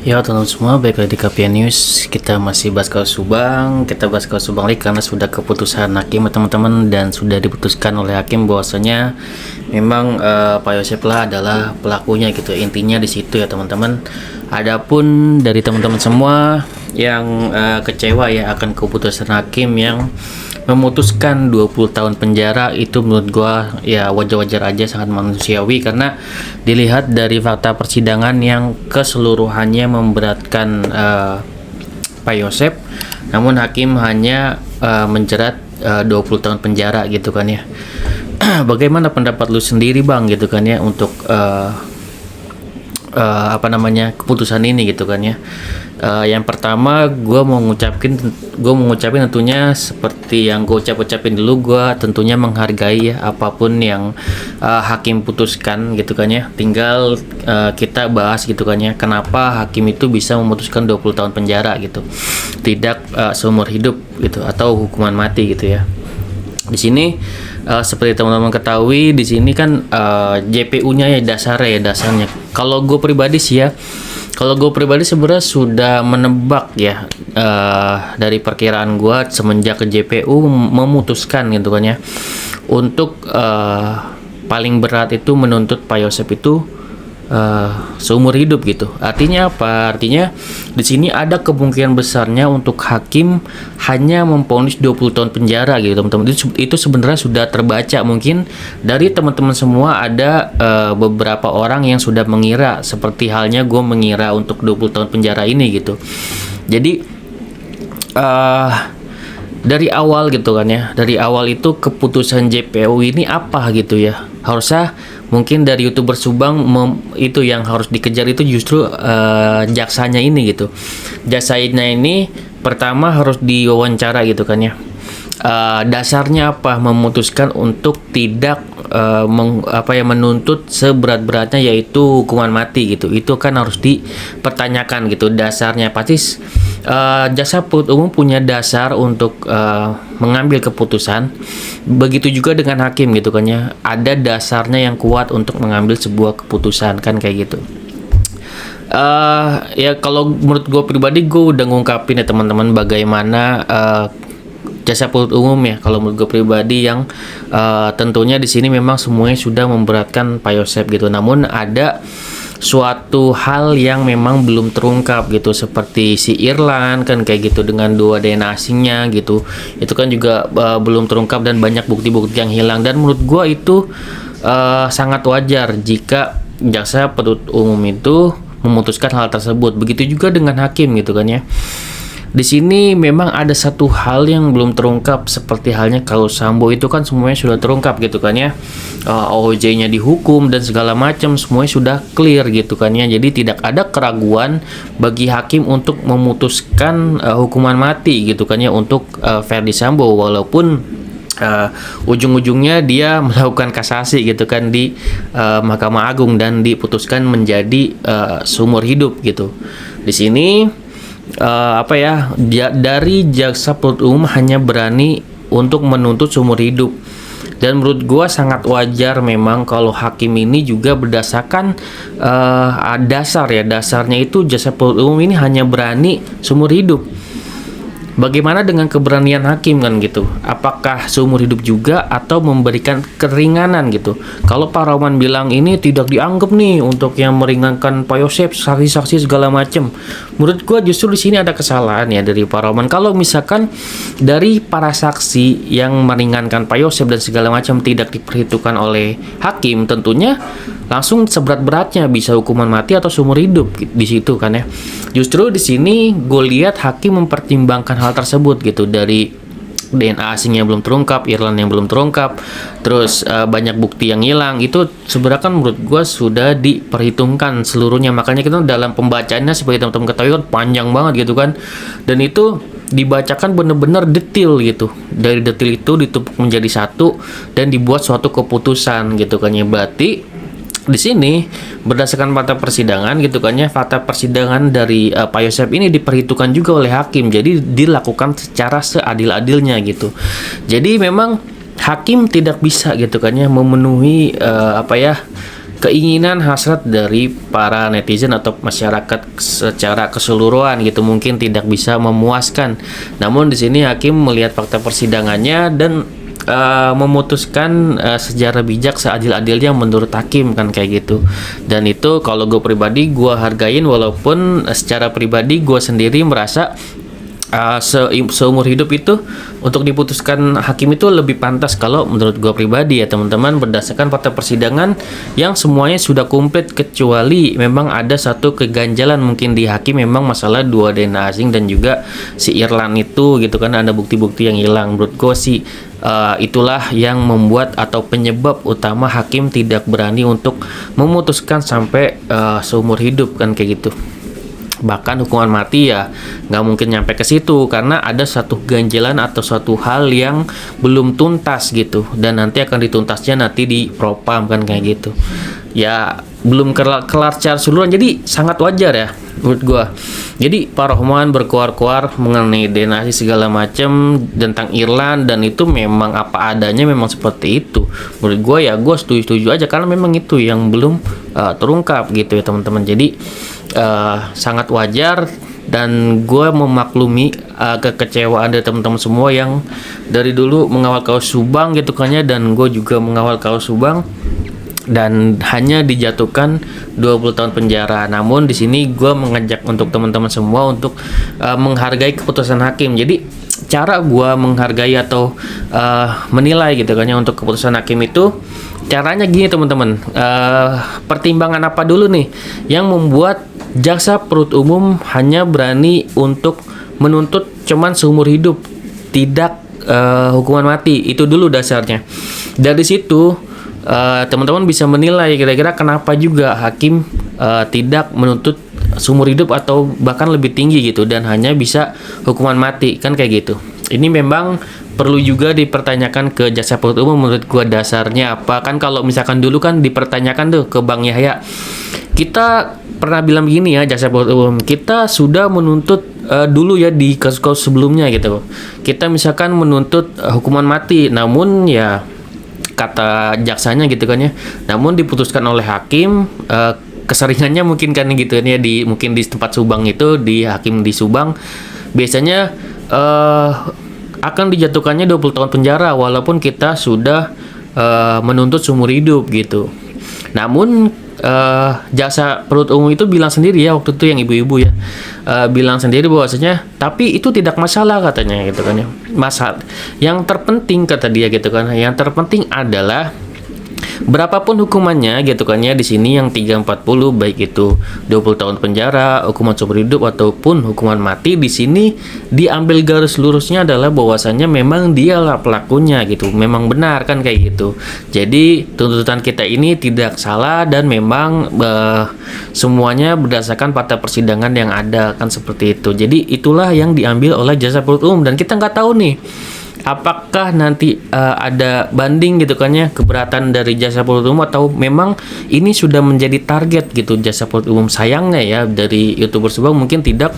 Ya teman-teman semua, baik lagi di KPN News. Kita masih bahas kasus Subang. Kita bahas kasus Subang lagi karena sudah keputusan hakim teman-teman, dan sudah diputuskan oleh hakim bahwasanya memang Pak Yosep lah adalah pelakunya gitu. Intinya di situ ya teman-teman. Adapun dari teman-teman semua yang kecewa ya akan keputusan hakim yang memutuskan 20 tahun penjara, itu menurut gua ya wajar-wajar aja, sangat manusiawi karena dilihat dari fakta persidangan yang keseluruhannya memberatkan Pak Yosep, namun hakim hanya menjerat 20 tahun penjara gitu kan ya. Bagaimana pendapat lu sendiri Bang gitu kan ya untuk keputusan ini gitu kan ya. Yang pertama gue mau ngucapin tentunya seperti yang gue ucapin dulu, gue tentunya menghargai ya apapun yang hakim putuskan gitu kan ya. Tinggal kita bahas gitu kan ya, kenapa hakim itu bisa memutuskan 20 tahun penjara gitu, tidak seumur hidup gitu atau hukuman mati gitu ya. Di sini seperti teman-teman ketahui, di sini kan JPU-nya ya dasarnya. Kalau gue pribadi sebenarnya sudah menebak ya, dari perkiraan gue semenjak ke JPU memutuskan gitu kan ya, untuk paling berat itu menuntut Pak Yosep itu seumur hidup gitu. Artinya apa? Artinya di sini ada kemungkinan besarnya untuk hakim hanya memvonis 20 tahun penjara gitu teman-teman. Itu sebenarnya sudah terbaca, mungkin dari teman-teman semua ada beberapa orang yang sudah mengira seperti halnya gue mengira untuk 20 tahun penjara ini gitu. Jadi dari awal gitu kan ya, dari awal itu keputusan JPU ini apa gitu ya, harusnya mungkin dari YouTuber Subang itu yang harus dikejar itu justru jaksanya ini gitu. Jasanya ini pertama harus diwawancara gitu kan ya. Dasarnya apa memutuskan untuk tidak menuntut seberat-beratnya yaitu hukuman mati gitu. Itu kan harus dipertanyakan gitu dasarnya. Pasti jaksa penuntut umum punya dasar untuk mengambil keputusan. Begitu juga dengan hakim gitu kan ya, ada dasarnya yang kuat untuk mengambil sebuah keputusan kan kayak gitu. Ya kalau menurut gue pribadi, gue udah ngungkapin ya teman-teman bagaimana jaksa penuntut umum ya, kalau menurut gue pribadi yang tentunya di sini memang semuanya sudah memberatkan Pak Yosep gitu. Namun ada suatu hal yang memang belum terungkap gitu, seperti si Irlan kan kayak gitu dengan 2 DNA asingnya gitu. Itu kan juga belum terungkap dan banyak bukti-bukti yang hilang, dan menurut gua itu sangat wajar jika jaksa penuntut umum itu memutuskan hal tersebut. Begitu juga dengan hakim gitu kan ya. Di sini memang ada satu hal yang belum terungkap, seperti halnya kalau Sambo itu kan semuanya sudah terungkap gitu kan ya. OJ-nya dihukum dan segala macam semuanya sudah clear gitu kan ya. Jadi tidak ada keraguan bagi hakim untuk memutuskan hukuman mati gitu kan ya untuk Verdi Sambo, walaupun ujung-ujungnya dia melakukan kasasi gitu kan di Mahkamah Agung dan diputuskan menjadi seumur hidup gitu. Di sini dari jaksa penuntut umum hanya berani untuk menuntut seumur hidup, dan menurut gua sangat wajar memang kalau hakim ini juga berdasarkan dasarnya itu jaksa penuntut umum ini hanya berani seumur hidup. Bagaimana dengan keberanian hakim kan gitu? Apakah seumur hidup juga atau memberikan keringanan gitu? Kalau Pak Roman bilang ini tidak dianggap nih untuk yang meringankan Pak Yosep, saksi-saksi segala macam. Menurut gua justru di sini ada kesalahan ya dari Pak Roman. Kalau misalkan dari para saksi yang meringankan Pak Yosep dan segala macam tidak diperhitungkan oleh hakim, tentunya langsung seberat-beratnya bisa hukuman mati atau seumur hidup di situ kan ya. Justru di sini gue lihat hakim mempertimbangkan hal tersebut gitu, dari DNA asing yang belum terungkap, Irland yang belum terungkap, terus banyak bukti yang hilang. Itu sebenarnya kan menurut gue sudah diperhitungkan seluruhnya. Makanya kita dalam pembacaannya seperti teman-teman ketahui kan panjang banget gitu kan, dan itu dibacakan benar-benar detail gitu. Dari detail itu ditumpuk menjadi satu dan dibuat suatu keputusan gitu kan ya. Berarti di sini berdasarkan fakta persidangan gitu kan ya, fakta persidangan dari Pak Yosep ini diperhitungkan juga oleh hakim, jadi dilakukan secara seadil-adilnya gitu. Jadi memang hakim tidak bisa gitu kan ya memenuhi keinginan hasrat dari para netizen atau masyarakat secara keseluruhan gitu, mungkin tidak bisa memuaskan. Namun di sini hakim melihat fakta persidangannya dan memutuskan secara bijak seadil-adilnya menurut hakim kan kayak gitu. Dan itu kalau gue pribadi gue hargain, walaupun secara pribadi gue sendiri merasa seumur hidup itu untuk diputuskan hakim itu lebih pantas kalau menurut gue pribadi ya teman-teman, berdasarkan fakta persidangan yang semuanya sudah komplit, kecuali memang ada satu keganjalan mungkin di hakim, memang masalah 2 DNA asing dan juga si Irlan itu gitu kan, ada bukti-bukti yang hilang. Menurut gue sih itulah yang membuat atau penyebab utama hakim tidak berani untuk memutuskan sampai seumur hidup kan kayak gitu. Bahkan hukuman mati ya nggak mungkin nyampe ke situ, karena ada satu ganjalan atau suatu hal yang belum tuntas gitu, dan nanti akan dituntasnya nanti di propam kan kayak gitu ya, belum kelar secara keseluruhan. Jadi sangat wajar ya menurut gua. Jadi Pak Rohman berkuar-kuar mengenai DNA segala macam tentang Irlan, dan itu memang apa adanya, memang seperti itu. Menurut gua ya gua setuju aja, karena memang itu yang belum terungkap gitu ya teman-teman. Jadi sangat wajar, dan gue memaklumi kekecewaan dari teman-teman semua yang dari dulu mengawal kaos Subang gitu kan ya, dan gue juga mengawal kaos Subang dan hanya dijatuhkan 20 tahun penjara. Namun di sini gue mengajak untuk teman-teman semua untuk menghargai keputusan hakim. Jadi cara gue menghargai atau menilai gitu kan ya untuk keputusan hakim itu, caranya gini teman-teman, pertimbangan apa dulu nih yang membuat jaksa penuntut umum hanya berani untuk menuntut cuman seumur hidup, tidak hukuman mati. Itu dulu dasarnya. Dari situ teman-teman bisa menilai kira-kira kenapa juga hakim tidak menuntut seumur hidup atau bahkan lebih tinggi gitu, dan hanya bisa hukuman mati kan kayak gitu. Ini memang perlu juga dipertanyakan ke jaksa penuntut umum menurut gua, dasarnya apa. Kan kalau misalkan dulu kan dipertanyakan tuh ke Bang Yahya, kita pernah bilang begini ya, jaksa penuntut umum kita sudah menuntut dulu ya di kasus-kasus sebelumnya gitu, kita misalkan menuntut hukuman mati, namun ya kata jaksanya gitu kan ya, namun diputuskan oleh hakim, keseringannya mungkin kan gitu ya, mungkin di tempat Subang itu, di hakim di Subang biasanya akan dijatuhkannya 20 tahun penjara walaupun kita sudah menuntut seumur hidup gitu. Namun jaksa penuntut umum itu bilang sendiri ya, waktu itu yang ibu-ibu ya, bilang sendiri bahwasanya tapi itu tidak masalah katanya gitu kan ya. Masalah yang terpenting kata dia gitu kan, yang terpenting adalah berapapun hukumannya gitu kan ya, di sini yang 340 baik itu 20 tahun penjara, hukuman seumur hidup ataupun hukuman mati, di sini diambil garis lurusnya adalah bahwasannya memang dialah pelakunya gitu, memang benar kan kayak gitu. Jadi tuntutan kita ini tidak salah dan memang semuanya berdasarkan fakta persidangan yang ada kan seperti itu. Jadi itulah yang diambil oleh jaksa penuntut umum, dan kita nggak tahu nih apakah nanti ada banding gitu kan ya, keberatan dari jaksa penuntut umum, atau memang ini sudah menjadi target gitu jaksa penuntut umum. Sayangnya ya dari YouTuber Subang mungkin tidak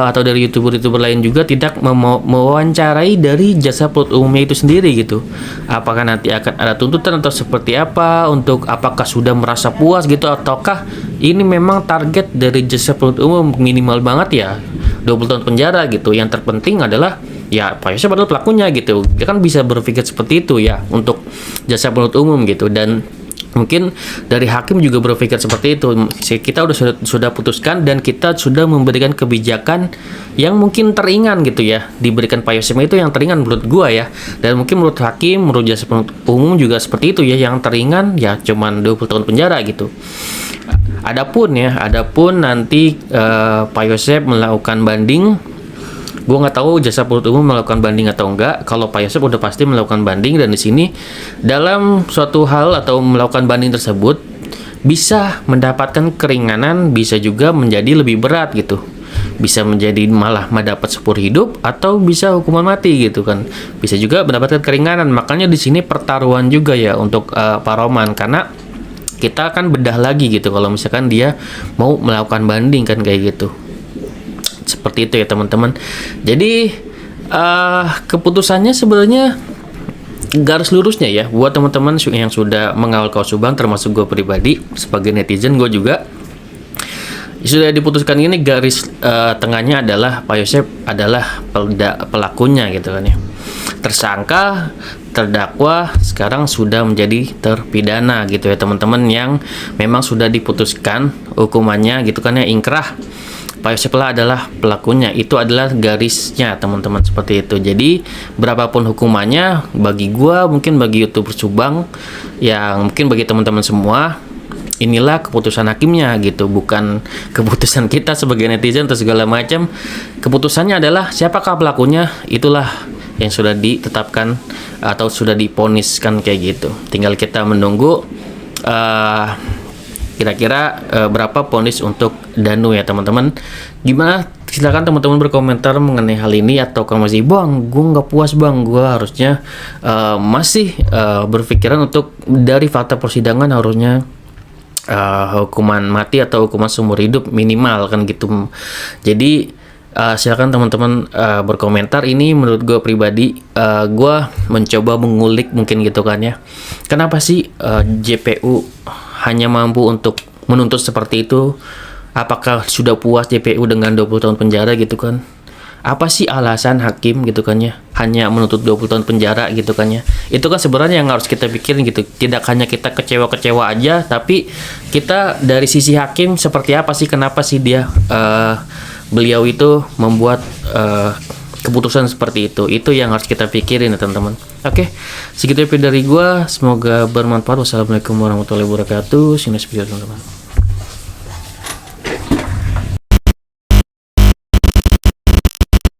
atau dari YouTuber lain juga tidak mewawancarai dari jaksa penuntut umumnya itu sendiri gitu. Apakah nanti akan ada tuntutan atau seperti apa, untuk apakah sudah merasa puas gitu, ataukah ini memang target dari jaksa penuntut umum minimal banget ya 20 tahun penjara gitu. Yang terpenting adalah ya Pak Yosef adalah pelakunya gitu. Dia kan bisa berpikir seperti itu ya untuk jaksa penuntut umum gitu, dan mungkin dari hakim juga berpikir seperti itu. Kita sudah putuskan dan kita sudah memberikan kebijakan yang mungkin teringan gitu ya, diberikan Pak Yosef itu yang teringan menurut gua ya, dan mungkin menurut hakim, menurut jaksa penuntut umum juga seperti itu ya, yang teringan ya cuman 20 tahun penjara gitu. Adapun nanti Pak Yosef melakukan banding, gue nggak tahu jaksa penuntut umum melakukan banding atau enggak. Kalau Pak Yosef udah pasti melakukan banding, dan di sini dalam suatu hal atau melakukan banding tersebut bisa mendapatkan keringanan, bisa juga menjadi lebih berat gitu, bisa menjadi malah mendapat seumur hidup atau bisa hukuman mati gitu kan, bisa juga mendapatkan keringanan. Makanya di sini pertaruhan juga ya untuk Pak Rohman, karena kita akan bedah lagi gitu kalau misalkan dia mau melakukan banding kan kayak gitu. Seperti itu ya teman-teman. Jadi keputusannya sebenarnya garis lurusnya ya, buat teman-teman yang sudah mengawal kaos Subang, termasuk gue pribadi sebagai netizen, gue juga sudah diputuskan ini, garis tengahnya adalah Pak Yosep adalah pelakunya gitu kan ya. Tersangka, terdakwa, sekarang sudah menjadi terpidana gitu ya teman-teman, yang memang sudah diputuskan hukumannya gitu kan ya, ingkrah. Pak Yosep lah adalah pelakunya, itu adalah garisnya teman-teman, seperti itu. Jadi berapapun hukumannya, bagi gua, mungkin bagi YouTuber Subang, yang mungkin bagi teman-teman semua, inilah keputusan hakimnya gitu, bukan keputusan kita sebagai netizen atau segala macam. Keputusannya adalah siapakah pelakunya, itulah yang sudah ditetapkan atau sudah diponiskan kayak gitu. Tinggal kita menunggu kira-kira berapa ponis untuk Danu ya teman-teman. Gimana? Silakan teman-teman berkomentar mengenai hal ini, atau kalau masih, bang, gue nggak puas bang, gue harusnya masih berpikiran untuk dari fakta persidangan harusnya hukuman mati atau hukuman seumur hidup minimal kan gitu. Jadi silakan teman-teman berkomentar. Ini menurut gue pribadi, gue mencoba mengulik mungkin gitu kan ya, kenapa sih JPU hanya mampu untuk menuntut seperti itu? Apakah sudah puas JPU dengan 20 tahun penjara gitu kan? Apa sih alasan hakim gitu kan ya, hanya menuntut 20 tahun penjara gitu kan ya? Itu kan sebenarnya yang harus kita pikirin gitu. Tidak hanya kita kecewa-kecewa aja, tapi kita dari sisi hakim seperti apa sih, kenapa sih dia beliau itu membuat keputusan seperti itu. Itu yang harus kita pikirin ya teman-teman. Oke, segitu dari gua, semoga bermanfaat. Wassalamualaikum warahmatullahi wabarakatuh. See you next video teman-teman.